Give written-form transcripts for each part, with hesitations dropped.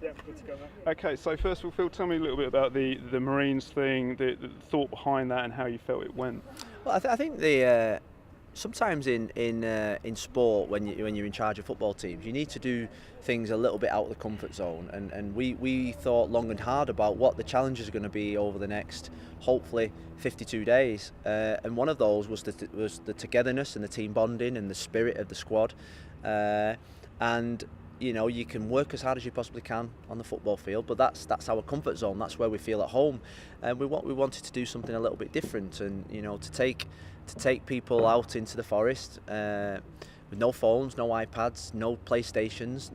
Yeah, good to go now. Okay, so first of all, Phil, tell me a little bit about the Marines thing, the thought behind that, and how you felt it went. Well, I think sometimes in sport, when you're in charge of football teams, you need to do things a little bit out of the comfort zone, and we thought long and hard about what the challenges are going to be over the next, hopefully, 52 days, and one of those was the togetherness and the team bonding and the spirit of the squad, and you can work as hard as you possibly can on the football field, but that's our comfort zone. That's where we feel at home, and we wanted to do something a little bit different, and to take people out into the forest with no phones, no iPads, no PlayStations.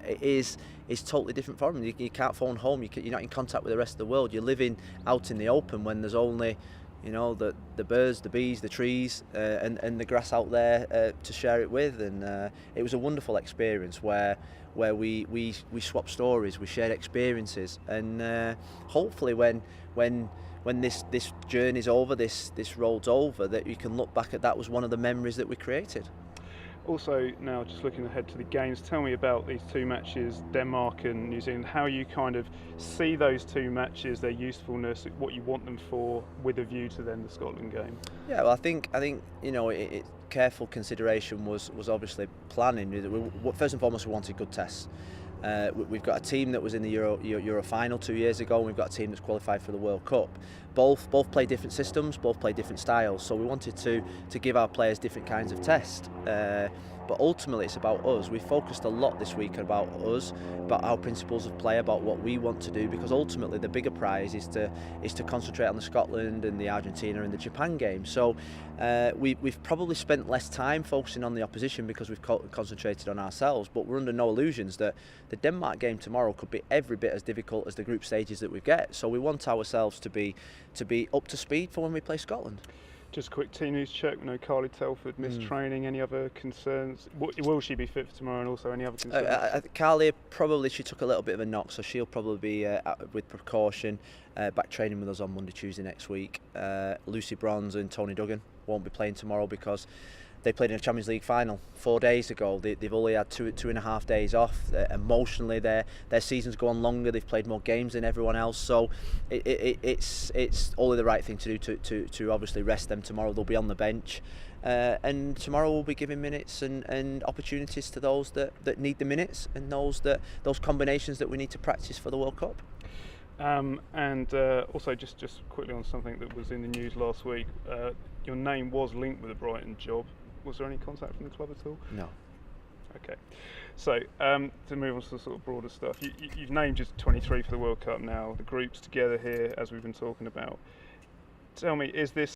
It is totally different for them. You can't phone home. You're not in contact with the rest of the world. You're living out in the open when there's only the birds, the bees, the trees, and the grass out there to share it with. And it was a wonderful experience where we swapped stories, we shared experiences, and hopefully when this journey's over, this road's over, that you can look back at that was one of the memories that we created. Also, now just looking ahead to the games, tell me about these two matches, Denmark and New Zealand, how you kind of see those two matches, their usefulness, what you want them for, with a view to then the Scotland game. Yeah, well, I think careful consideration was obviously planning. First and foremost, we wanted good tests. We've got a team that was in the Euro final 2 years ago, and we've got a team that's qualified for the World Cup. Both play different systems, both play different styles, so we wanted to give our players different kinds of tests. But ultimately it's about us. We focused a lot this week about us, about our principles of play, about what we want to do, because ultimately the bigger prize is to concentrate on the Scotland and the Argentina and the Japan game. So we've probably spent less time focusing on the opposition because we've concentrated on ourselves, but we're under no illusions that the Denmark game tomorrow could be every bit as difficult as the group stages that we get. So we want ourselves to be up to speed for when we play Scotland. Just a quick team news check. We know Carly Telford missed training. Any other concerns? Will she be fit for tomorrow? And also any other concerns? Carly, probably she took a little bit of a knock, so she'll probably be with precaution back training with us on Monday, Tuesday next week. Lucy Bronze and Tony Duggan won't be playing tomorrow because they played in a Champions League final 4 days ago. They've only had two and a half days off. Emotionally, their seasons go on longer. They've played more games than everyone else, so it's only the right thing to do to obviously rest them tomorrow. They'll be on the bench, and tomorrow we'll be giving minutes and opportunities to those that need the minutes, and those combinations that we need to practice for the World Cup. And also just quickly on something that was in the news last week, your name was linked with a Brighton job. Was there any contact from the club at all? No. Okay, so to move on to the sort of broader stuff, you've named just 23 for the World Cup now. The group's together here, as we've been talking about. Tell me, is this